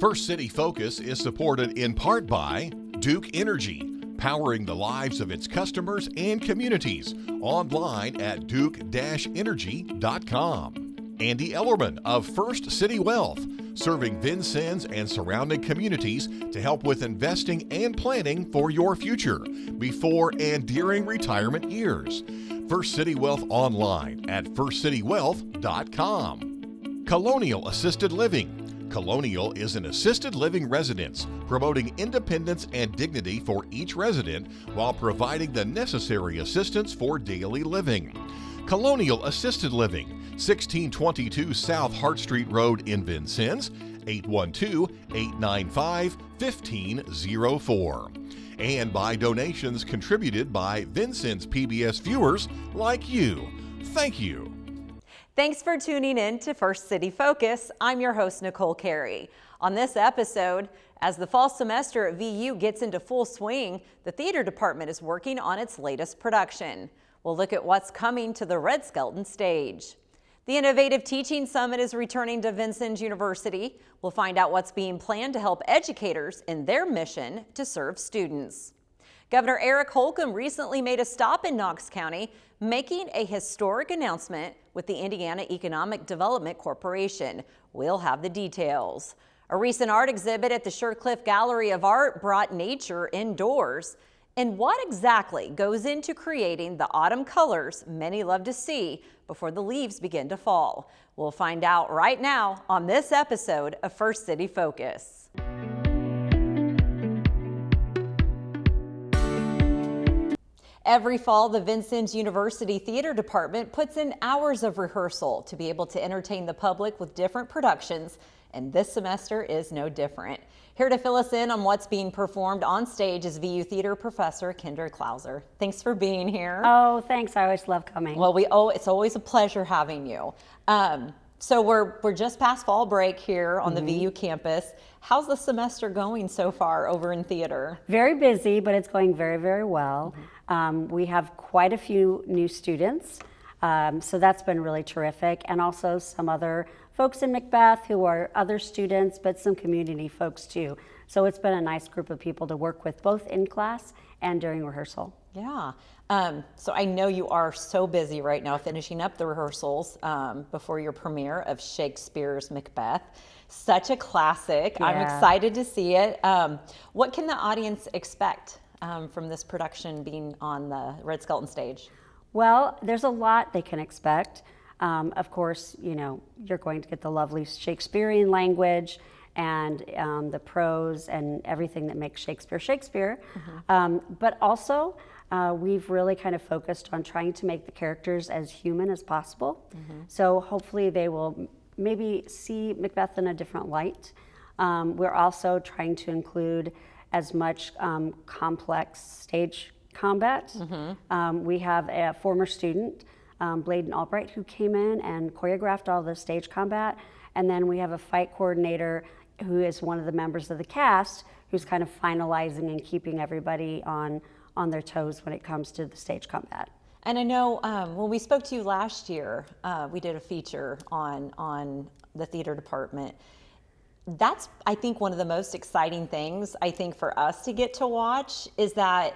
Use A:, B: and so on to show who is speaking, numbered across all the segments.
A: First City Focus is supported in part by Duke Energy, powering the lives of its customers and communities. Online at duke-energy.com. Andy Ellerman of First City Wealth, serving Vincennes and surrounding communities to help with investing and planning for your future before and during retirement years. First City Wealth online at firstcitywealth.com. Colonial Assisted Living. Colonial is an assisted living residence promoting independence and dignity for each resident while providing the necessary assistance for daily living. Colonial Assisted Living, 1622 South Hart Street Road in Vincennes, 812-895-1504. And by donations contributed by Vincennes PBS viewers like you. Thank you.
B: Thanks for tuning in to First City Focus. I'm your host, Nicole Carey. On this episode, as the fall semester at VU gets into full swing, the theater department is working on its latest production. We'll look at what's coming to the Red Skelton stage. The Innovative Teaching Summit is returning to Vincennes University. We'll find out what's being planned to help educators in their mission to serve students. Governor Eric Holcomb recently made a stop in Knox County, making a historic announcement with the Indiana Economic Development Corporation. We'll have the details. A recent art exhibit at the Shircliff Gallery of Art brought nature indoors. And what exactly goes into creating the autumn colors many love to see before the leaves begin to fall? We'll find out right now on this episode of First City Focus. Every fall, the Vincennes University Theater Department puts in hours of rehearsal to be able to entertain the public with different productions, and this semester is no different. Here to fill us in on what's being performed on stage is VU Theater Professor Kendra Klauser. Thanks for being here.
C: Oh, thanks. I always love coming.
B: Well, it's always a pleasure having you. So we're just past fall break here on the VU campus. How's the semester going so far over in theater?
C: Very busy, but it's going very, very well. We have quite a few new students, so that's been really terrific. And also some other folks in Macbeth who are other students, but some community folks too. So it's been a nice group of people to work with both in class and during rehearsal.
B: Yeah. So I know you are so busy right now finishing up the rehearsals before your premiere of Shakespeare's Macbeth. Such a classic. Yeah. I'm excited to see it. What can the audience expect from this production being on the Red Skelton stage?
C: Well, there's a lot they can expect. Of course, you know, you're going to get the lovely Shakespearean language and the prose and everything that makes Shakespeare Shakespeare. But also, we've really kind of focused on trying to make the characters as human as possible. So hopefully they will maybe see Macbeth in a different light. We're also trying to include as much complex stage combat. We have a former student, Bladen Albright, who came in and choreographed all the stage combat. And then we have a fight coordinator who is one of the members of the cast who's kind of finalizing and keeping everybody on their toes when it comes to the stage combat.
B: And I know when we spoke to you last year, we did a feature on the theater department. That's, I think, one of the most exciting things, I think, for us to get to watch is that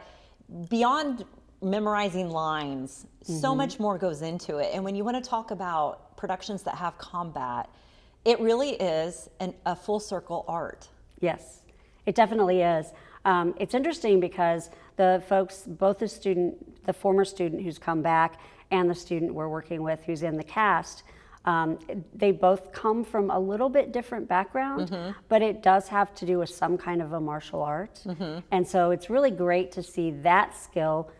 B: beyond memorizing lines, so much more goes into it. And when you want to talk about productions that have combat, it really is a full circle art.
C: Yes, it definitely is. It's interesting because the folks, both the former student who's come back and the student we're working with who's in the cast, they both come from a little bit different background, but it does have to do with some kind of a martial art. And so it's really great to see that skill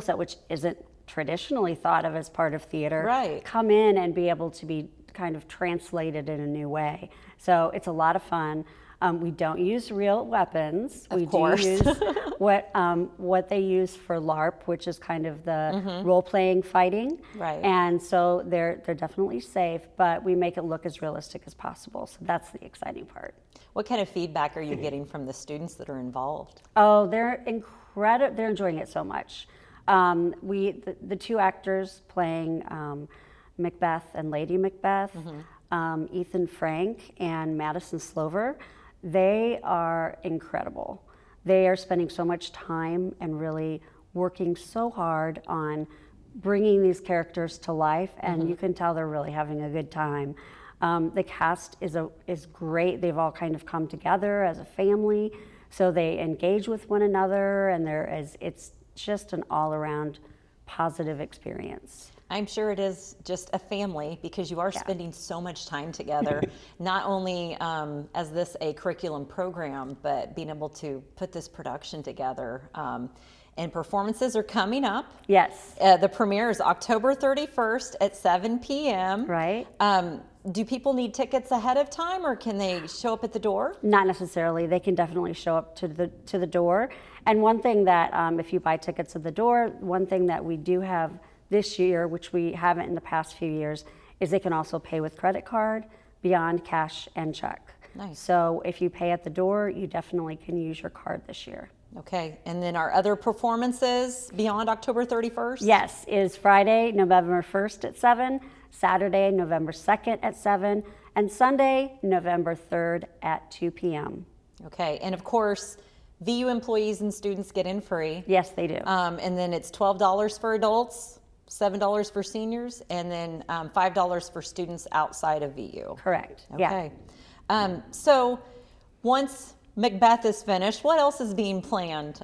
C: set, which isn't traditionally thought of as part of theater, come in and be able to be kind of translated in a new way. So it's a lot of fun. We don't use real weapons. We do use what they use for LARP, which is kind of the role-playing fighting. And so they're definitely safe, but we make it look as realistic as possible. So that's the exciting part.
B: What kind of feedback are you getting from the students that are involved?
C: Oh, they're incredible. They're enjoying it so much. The two actors playing Macbeth and Lady Macbeth, Ethan Frank and Madison Slover, They are incredible. They are spending so much time and really working so hard on bringing these characters to life, and you can tell they're really having a good time. The cast is great. They've all kind of come together as a family, so they engage with one another, and it's just an all-around positive experience.
B: I'm sure it is just a family, because you are spending so much time together, not only as this a curriculum program, but being able to put this production together. And performances are coming up.
C: Yes.
B: The premiere is October 31st at 7 p.m.
C: Right.
B: Do people need tickets ahead of time, or can they show up at the door?
C: Not necessarily. They can definitely show up to the door. And one thing that, if you buy tickets at the door, one thing that we do have this year, which we haven't in the past few years, is they can also pay with credit card, beyond cash and check.
B: Nice.
C: So if you pay at the door, you definitely can use your card this year.
B: Okay, and then our other performances beyond October 31st?
C: Yes, is Friday, November 1st at 7, Saturday, November 2nd at 7, and Sunday, November 3rd at 2 p.m.
B: Okay, and of course, VU employees and students get in free.
C: Yes, they do.
B: And then it's $12 for adults, $7 for seniors, and then $5 for students outside of VU.
C: Correct.
B: Okay.
C: Yeah.
B: So once Macbeth is finished, what else is being planned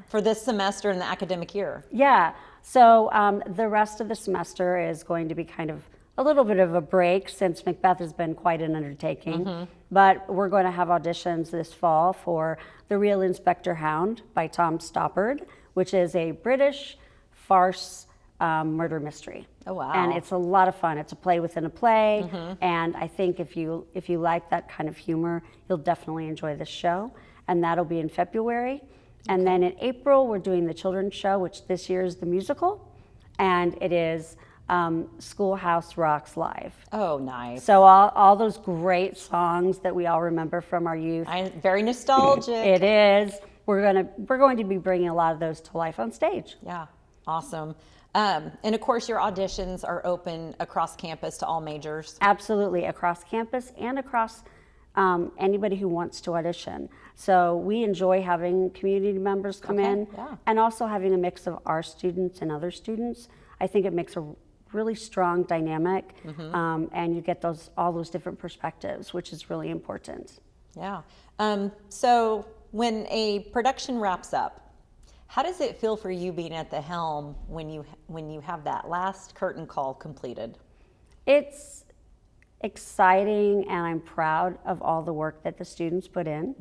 B: for this semester in the academic year?
C: Yeah, so the rest of the semester is going to be kind of a little bit of a break, since Macbeth has been quite an undertaking. But we're going to have auditions this fall for The Real Inspector Hound by Tom Stoppard, which is a British farce murder mystery.
B: Oh, wow.
C: And it's a lot of fun. It's a play within a play, and I think if you like that kind of humor, you'll definitely enjoy this show. And that'll be in February. And then in April, we're doing the children's show, which this year is the musical, and it is Schoolhouse Rocks Live.
B: Oh, nice.
C: So all those great songs that we all remember from our youth.
B: Very nostalgic.
C: It is. We're going to be bringing a lot of those to life on stage.
B: Yeah, awesome. And of course, your auditions are open across campus to all majors.
C: Absolutely, across campus and across anybody who wants to audition. So we enjoy having community members come in, and also having a mix of our students and other students. I think it makes a really strong dynamic, and you get all those different perspectives, which is really important.
B: Yeah. So when a production wraps up, how does it feel for you being at the helm when you have that last curtain call completed?
C: It's exciting, and I'm proud of all the work that the students put in.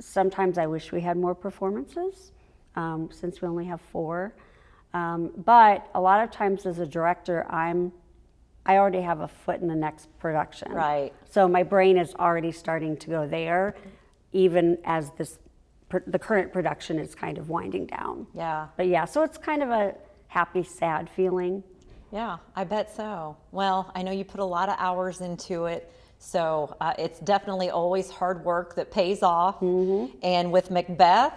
C: Sometimes I wish we had more performances, since we only have 4. But a lot of times as a director, I already have a foot in the next production.
B: Right.
C: So my brain is already starting to go there, even as the current production is kind of winding down.
B: Yeah.
C: But yeah, so it's kind of a happy, sad feeling.
B: Yeah, I bet so. Well, I know you put a lot of hours into it, so it's definitely always hard work that pays off. And with Macbeth,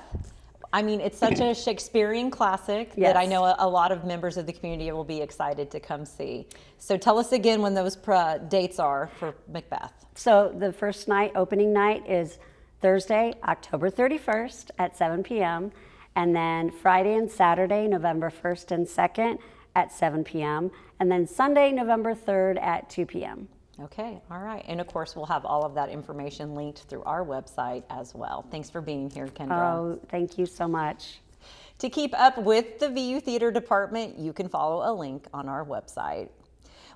B: I mean, it's such a Shakespearean classic that I know a lot of members of the community will be excited to come see. So tell us again when those dates are for Macbeth.
C: So the first night, opening night, is Thursday, October 31st at 7 p.m. And then Friday and Saturday, November 1st and 2nd at 7 p.m. And then Sunday, November 3rd at 2 p.m.
B: Okay, all right. And of course, we'll have all of that information linked through our website as well. Thanks for being here, Kendra.
C: Oh, thank you so much.
B: To keep up with the VU Theater Department, you can follow a link on our website.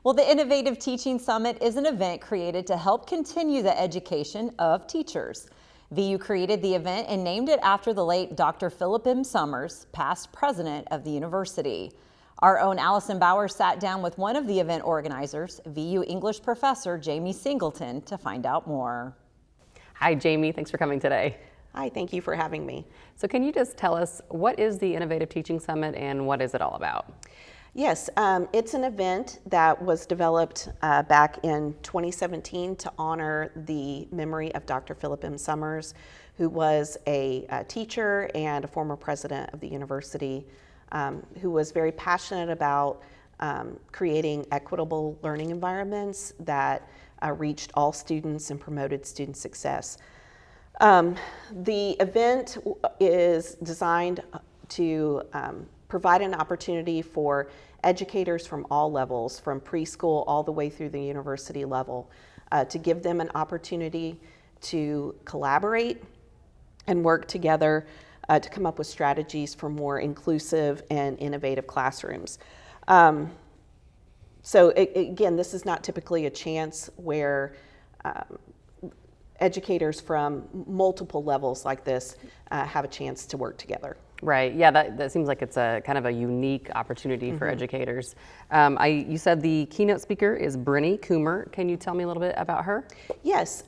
B: Well, the Innovative Teaching Summit is an event created to help continue the education of teachers. VU created the event and named it after the late Dr. Philip M. Summers, past president of the university. Our own Allison Bauer sat down with one of the event organizers, VU English professor Jamie Singleton, to find out more.
D: Hi, Jamie. Thanks for coming today.
E: Hi, thank you for having me.
D: So can you just tell us, what is the Innovative Teaching Summit and what is it all about?
E: Yes, it's an event that was developed back in 2017 to honor the memory of Dr. Philip M. Summers, who was a teacher and a former president of the university, who was very passionate about creating equitable learning environments that reached all students and promoted student success. The event is designed to provide an opportunity for educators from all levels, from preschool all the way through the university level, to give them an opportunity to collaborate and work together to come up with strategies for more inclusive and innovative classrooms. So again, this is not typically a chance where educators from multiple levels like this have a chance to work together.
D: Right. Yeah, that seems like it's a kind of a unique opportunity for educators. You said the keynote speaker is Brinny Coomer. Can you tell me a little bit about her?
E: Yes.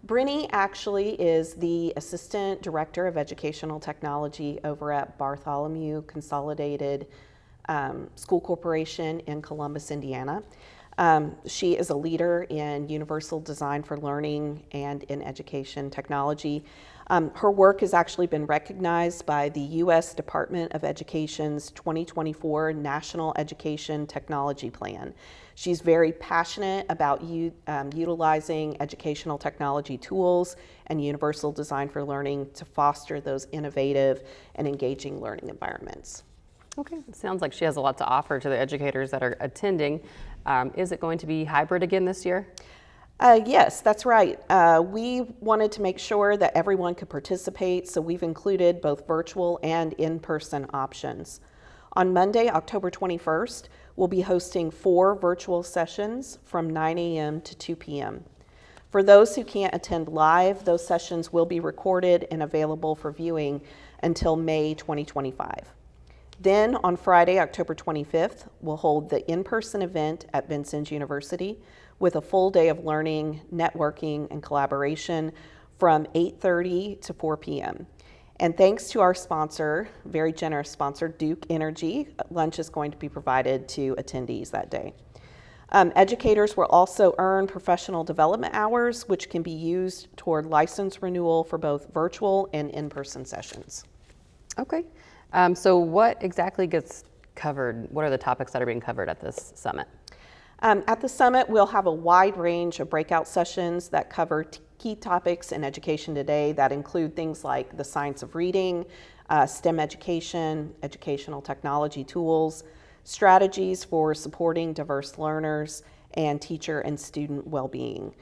E: Brinny actually is the Assistant Director of Educational Technology over at Bartholomew Consolidated School Corporation in Columbus, Indiana. She is a leader in universal design for learning and in education technology. Her work has actually been recognized by the U.S. Department of Education's 2024 National Education Technology Plan. She's very passionate about utilizing educational technology tools and universal design for learning to foster those innovative and engaging learning environments.
D: Okay, it sounds like she has a lot to offer to the educators that are attending. Is it going to be hybrid again this year?
E: Yes, that's right. We wanted to make sure that everyone could participate, so we've included both virtual and in-person options. On Monday, October 21st, we'll be hosting 4 virtual sessions from 9 a.m. to 2 p.m. For those who can't attend live, those sessions will be recorded and available for viewing until May 2025. Then on Friday, October 25th, we'll hold the in-person event at Vincennes University with a full day of learning, networking, and collaboration from 8:30 to 4 p.m. And thanks to our sponsor, very generous sponsor, Duke Energy, lunch is going to be provided to attendees that day. Educators will also earn professional development hours, which can be used toward license renewal for both virtual and in-person sessions.
D: Okay. So what exactly gets covered? What are the topics that are being covered at this summit?
E: At the summit, we'll have a wide range of breakout sessions that cover key topics in education today that include things like the science of reading, STEM education, educational technology tools, strategies for supporting diverse learners, and teacher and student well-being.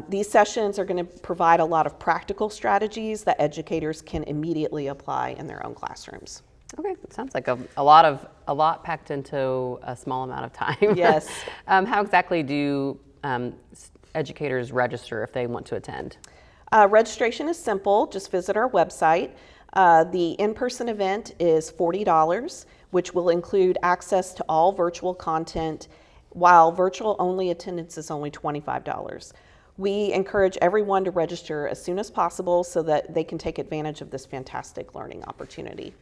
E: These sessions are going to provide a lot of practical strategies that educators can immediately apply in their own classrooms.
D: Okay, it sounds like a lot packed into a small amount of time.
E: Yes.
D: How exactly do educators register if they want to attend?
E: Registration is simple. Just visit our website. The in-person event is $40, which will include access to all virtual content, while virtual-only attendance is only $25. We encourage everyone to register as soon as possible so that they can take advantage of this fantastic learning opportunity.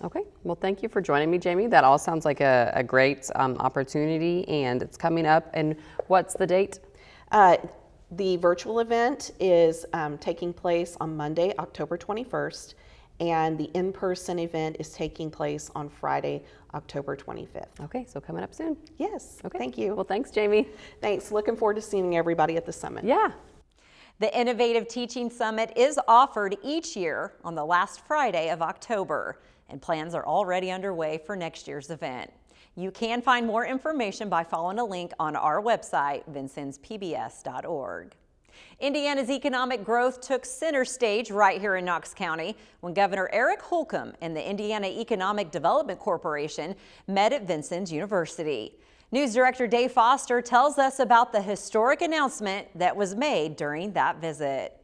D: Okay, well, thank you for joining me, Jamie. That all sounds like a great opportunity, and it's coming up. And what's the date?
E: The virtual event is taking place on Monday, October 21st, and the in-person event is taking place on Friday, October 25th.
D: Okay, so coming up soon.
E: Yes,
D: Okay.
E: Thank you.
D: Well, thanks, Jamie.
E: Thanks. Looking forward to seeing everybody at the summit.
D: Yeah.
B: The Innovative Teaching Summit is offered each year on the last Friday of October, and plans are already underway for next year's event. You can find more information by following a link on our website, vincenneспbs.org. Indiana's economic growth took center stage right here in Knox County when Governor Eric Holcomb and the Indiana Economic Development Corporation met at Vincennes University. News Director Dave Foster tells us about the historic announcement that was made during that visit.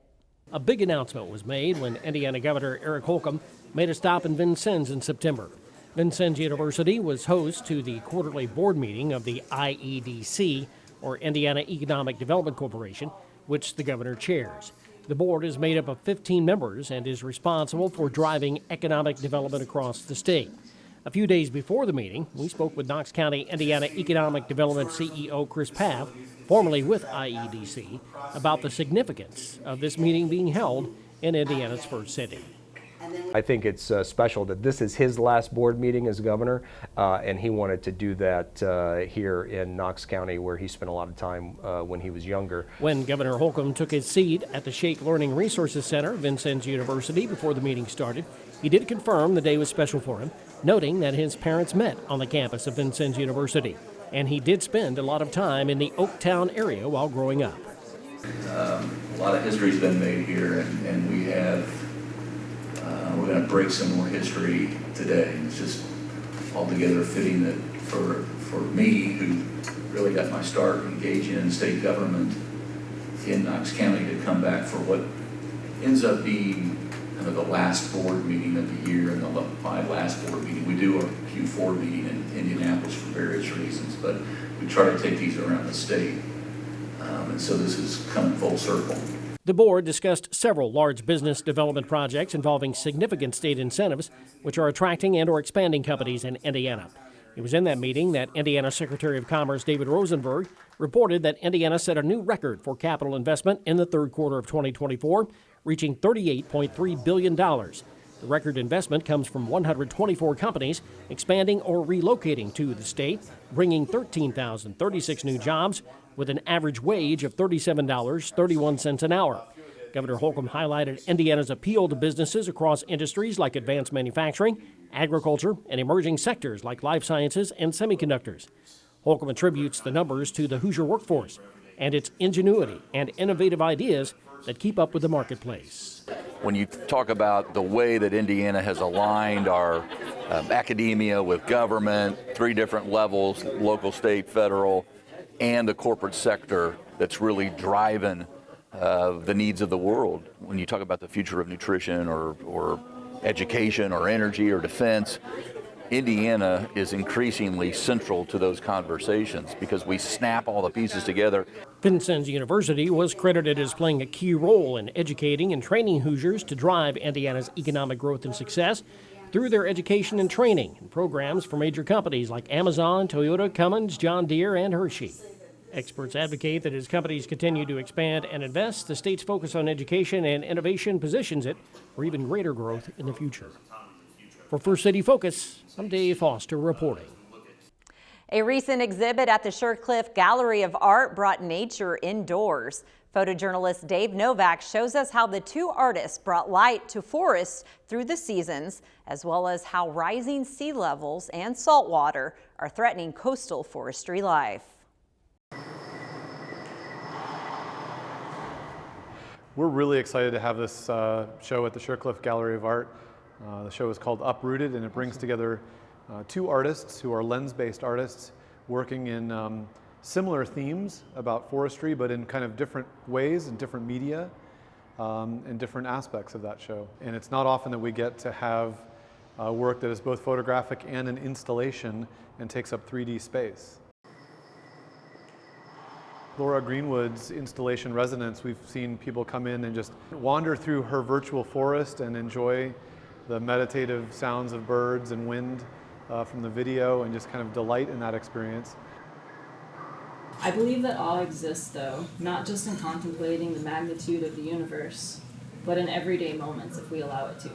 F: A big announcement was made when Indiana Governor Eric Holcomb made a stop in Vincennes in September. Vincennes University was host to the quarterly board meeting of the IEDC, or Indiana Economic Development Corporation, which the governor chairs. The board is made up of 15 members and is responsible for driving economic development across the state. A few days before the meeting, we spoke with Knox County, Indiana Economic Development CEO Chris Paff, formerly with IEDC, about the significance of this meeting being held in Indiana's first city.
G: I think it's special that this is his last board meeting as governor, and he wanted to do that here in Knox County, where he spent a lot of time when he was younger.
F: When Governor Holcomb took his seat at the Shake Learning Resources Center, Vincennes University, before the meeting started, he did confirm the day was special for him, noting that his parents met on the campus of Vincennes University, and he did spend a lot of time in the Oaktown area while growing up.
H: A lot of history's been made here, and we have, we're going to break some more history today. It's just altogether fitting that for me, who really got my start engaging in state government in Knox County, to come back for what ends up being kind of the last board meeting of the year, and my last board meeting. We do our Q4 meeting in Indianapolis for various reasons, but we try to take these around the state. And so this is coming full circle.
F: The board discussed several large business development projects involving significant state incentives, which are attracting and or expanding companies in Indiana. It was in that meeting that Indiana Secretary of Commerce David Rosenberg reported that Indiana set a new record for capital investment in the third quarter of 2024, reaching $38.3 billion. The record investment comes from 124 companies expanding or relocating to the state, bringing 13,036 new jobs with an average wage of $37.31 an hour. Governor Holcomb highlighted Indiana's appeal to businesses across industries like advanced manufacturing, agriculture, and emerging sectors like life sciences and semiconductors. Holcomb attributes the numbers to the Hoosier workforce and its ingenuity and innovative ideas that keep up with the marketplace.
I: When you talk about the way that Indiana has aligned our academia with government, 3 different levels, local, state, federal, and the corporate sector that's really driving the needs of the world. When you talk about the future of nutrition or education or energy or defense, Indiana is increasingly central to those conversations because we snap all the pieces together.
F: Vincennes University was credited as playing a key role in educating and training Hoosiers to drive Indiana's economic growth and success through their education and training and programs for major companies like Amazon, Toyota, Cummins, John Deere, and Hershey. Experts advocate that as companies continue to expand and invest, the state's focus on education and innovation positions it for even greater growth in the future. For First City Focus, I'm Dave Foster reporting.
B: A recent exhibit at the Shircliff Gallery of Art brought nature indoors. Photojournalist Dave Novak shows us how the 2 artists brought light to forests through the seasons, as well as how rising sea levels and salt water are threatening coastal forestry life.
J: We're really excited to have this show at the Shircliff Gallery of Art. The show is called Uprooted, and it brings together 2 artists who are lens-based artists working in similar themes about forestry, but in kind of different ways and different media and different aspects of that show. And it's not often that we get to have work that is both photographic and an installation and takes up 3D space. Laura Greenwood's installation Resonance, we've seen people come in and just wander through her virtual forest and enjoy the meditative sounds of birds and wind from the video and just kind of delight in that experience.
K: I believe that awe exists, though, not just in contemplating the magnitude of the universe, but in everyday moments if we allow it to.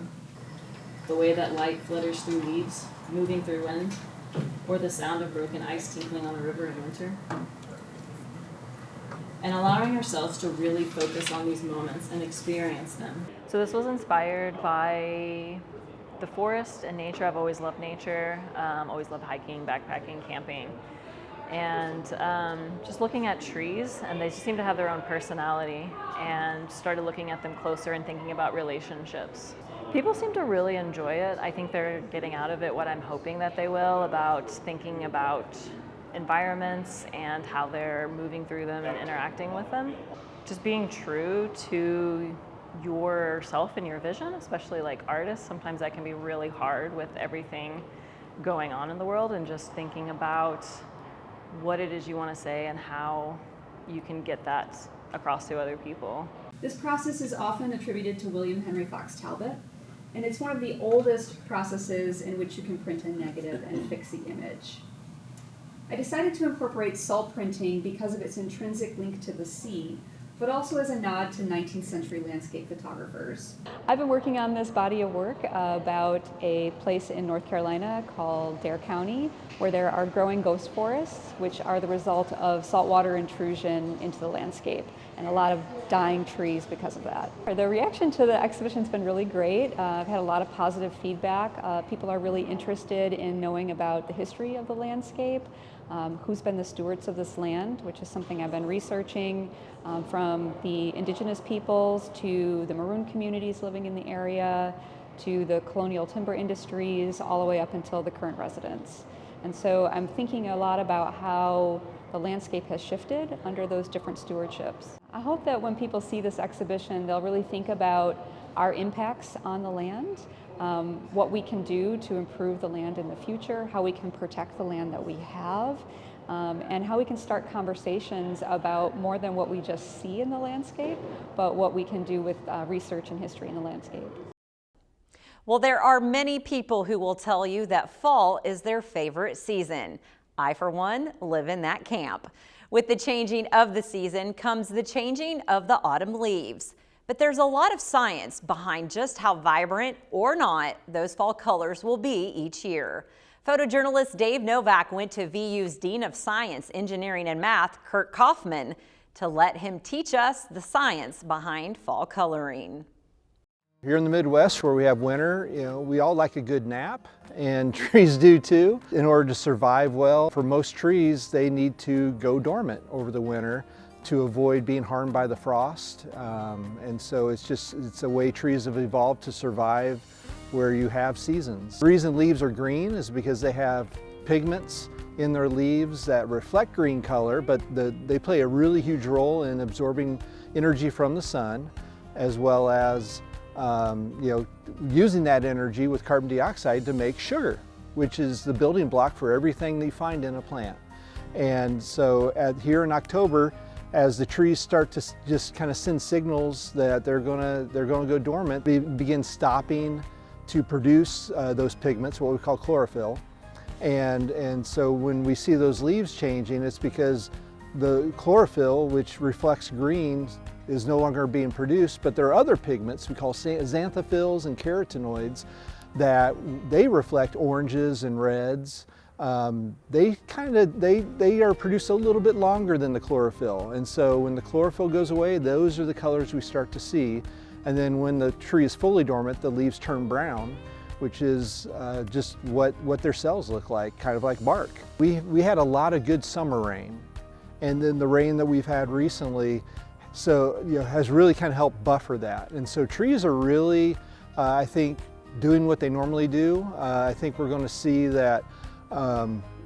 K: The way that light flutters through leaves, moving through wind, or the sound of broken ice tinkling on a river in winter. And allowing ourselves to really focus on these moments and experience them.
L: So this was inspired by the forest and nature. I've always loved nature, always loved hiking, backpacking, camping. And just looking at trees, and they just seem to have their own personality, and started looking at them closer and thinking about relationships. People seem to really enjoy it. I think they're getting out of it what I'm hoping that they will, about thinking about environments and how they're moving through them and interacting with them. Just being true to yourself and your vision, especially like artists, sometimes that can be really hard with everything going on in the world, and just thinking about what it is you want to say and how you can get that across to other people.
M: This process is often attributed to William Henry Fox Talbot, and it's one of the oldest processes in which you can print a negative and fix the image. I decided to incorporate salt printing because of its intrinsic link to the sea, but also as a nod to 19th century landscape photographers.
N: I've been working on this body of work about a place in North Carolina called Dare County, where there are growing ghost forests, which are the result of saltwater intrusion into the landscape, and a lot of dying trees because of that. The reaction to the exhibition's been really great. I've had a lot of positive feedback. People are really interested in knowing about the history of the landscape, who's been the stewards of this land, which is something I've been researching, from the indigenous peoples to the maroon communities living in the area, to the colonial timber industries, all the way up until the current residents. And so I'm thinking a lot about how the landscape has shifted under those different stewardships. I hope that when people see this exhibition, they'll really think about our impacts on the land, what we can do to improve the land in the future, how we can protect the land that we have, and how we can start conversations about more than what we just see in the landscape, but what we can do with research and history in the landscape.
B: Well, there are many people who will tell you that fall is their favorite season. I, for one, live in that camp. With the changing of the season comes the changing of the autumn leaves. But there's a lot of science behind just how vibrant or not those fall colors will be each year. Photojournalist Dave Novak went to VU's Dean of Science, Engineering and Math, Kurt Kaufman, to let him teach us the science behind fall coloring.
O: Here in the Midwest, where we have winter, we all like a good nap, and trees do too. In order to survive well, for most trees, they need to go dormant over the winter to avoid being harmed by the frost. And so it's a way trees have evolved to survive where you have seasons. The reason leaves are green is because they have pigments in their leaves that reflect green color, but they play a really huge role in absorbing energy from the sun, as well as using that energy with carbon dioxide to make sugar, which is the building block for everything they find in a plant. And so here in October, as the trees start to just kind of send signals that they're gonna go dormant, they begin stopping to produce those pigments, what we call chlorophyll. And so when we see those leaves changing, it's because the chlorophyll, which reflects green, is no longer being produced, but there are other pigments we call xanthophylls and carotenoids that they reflect oranges and reds. They are produced a little bit longer than the chlorophyll, and so when the chlorophyll goes away, those are the colors we start to see. And then when the tree is fully dormant, the leaves turn brown, which is just what their cells look like, kind of like bark. We had a lot of good summer rain, and then the rain that we've had recently has really kind of helped buffer that. And so trees are really, I think, doing what they normally do. I think we're going to see that.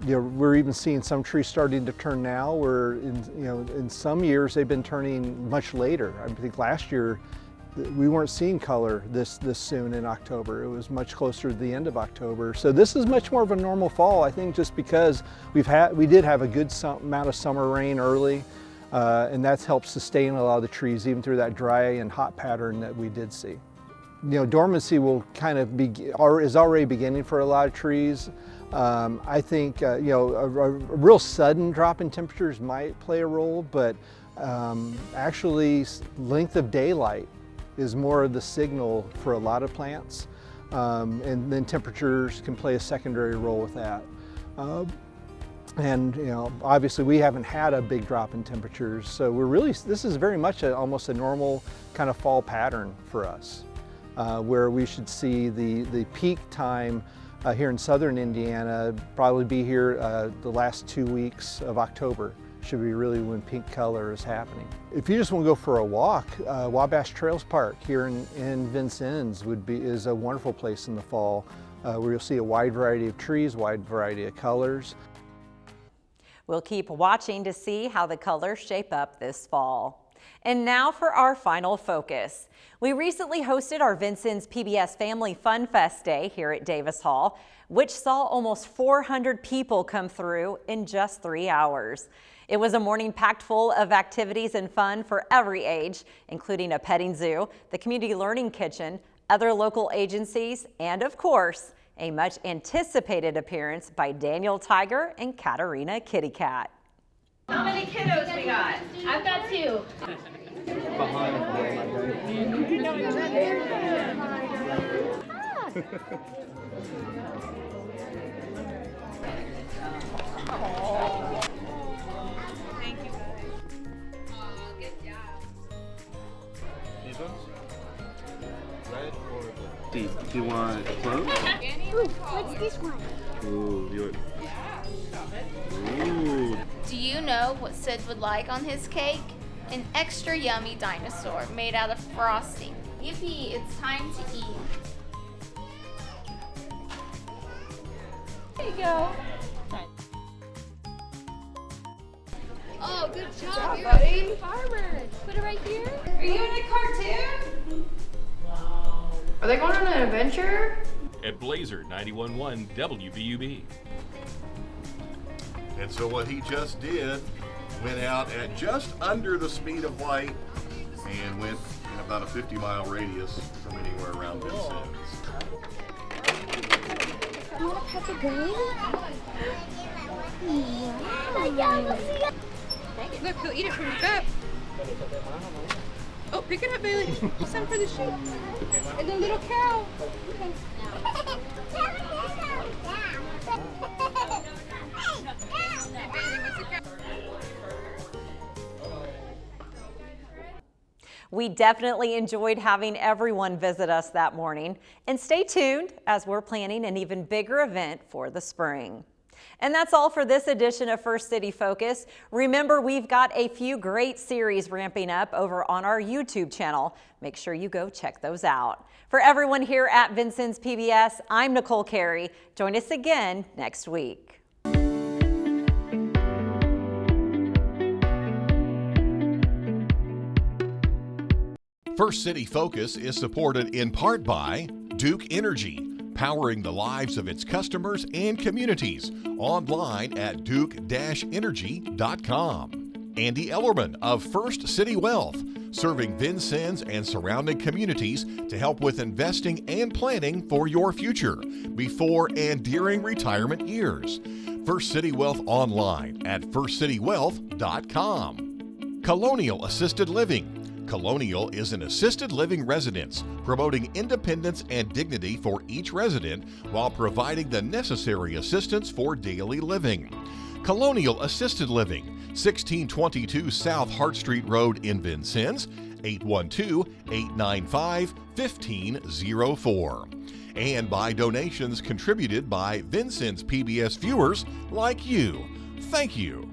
O: We're even seeing some trees starting to turn now, where in some years they've been turning much later. I think last year we weren't seeing color this soon in October. It was much closer to the end of October. So this is much more of a normal fall, I think, just because we did have a good amount of summer rain early, and that's helped sustain a lot of the trees even through that dry and hot pattern that we did see. Dormancy will kind of is already beginning for a lot of trees. I think a real sudden drop in temperatures might play a role, but actually length of daylight is more of the signal for a lot of plants, and then temperatures can play a secondary role with that. And obviously we haven't had a big drop in temperatures, so this is very much almost a normal kind of fall pattern for us, where we should see the peak time here in southern Indiana probably be here the last 2 weeks of October. Should be really when pink color is happening. If you just want to go for a walk, Wabash Trails Park here in Vincennes is a wonderful place in the fall, where you'll see a wide variety of trees, wide variety of colors.
B: We'll keep watching to see how the colors shape up this fall. And now for our final focus. We recently hosted our Vincennes PBS Family Fun Fest Day here at Davis Hall, which saw almost 400 people come through in just 3 hours. It was a morning packed full of activities and fun for every age, including a petting zoo, the community learning kitchen, other local agencies, and of course, a much anticipated appearance by Daniel Tiger and Katarina Kitty Cat.
P: How many kiddos we got? I've got 2. Do you want clothes?
Q: Ooh, what's this one?
P: Ooh, you Ooh.
Q: Do you know what Sid would like on his cake? An extra yummy dinosaur made out of frosting. Yippee, it's time to eat. There you go. Oh, good job, you're
R: buddy.
Q: a good farmer. Put it right here. Are you in a cartoon?
R: Are they going on an adventure?
S: At Blazer 91.1 WVUB.
A: And so what he just did, went out at just under the speed of light and went in about a 50-mile radius from anywhere around Vincennes.
Q: You want to pet the goat? Wow.
R: Look, he'll eat it from the cup. Oh, pick it up, Bailey. It's time for the sheep. And the little cow.
B: We definitely enjoyed having everyone visit us that morning. And stay tuned as we're planning an even bigger event for the spring. And that's all for this edition of First City Focus. Remember, we've got a few great series ramping up over on our YouTube channel. Make sure you go check those out. For everyone here at Vincennes PBS, I'm Nicole Carey. Join us again next week.
A: First City Focus is supported in part by Duke Energy, powering the lives of its customers and communities. Online at duke-energy.com. Andy Ellerman of First City Wealth, serving Vincennes and surrounding communities to help with investing and planning for your future before and during retirement years. First City Wealth online at firstcitywealth.com. Colonial Assisted Living. Colonial is an assisted living residence, promoting independence and dignity for each resident while providing the necessary assistance for daily living. Colonial Assisted Living, 1622 South Hart Street Road in Vincennes, 812-895-1504. And by donations contributed by Vincennes PBS viewers like you. Thank you.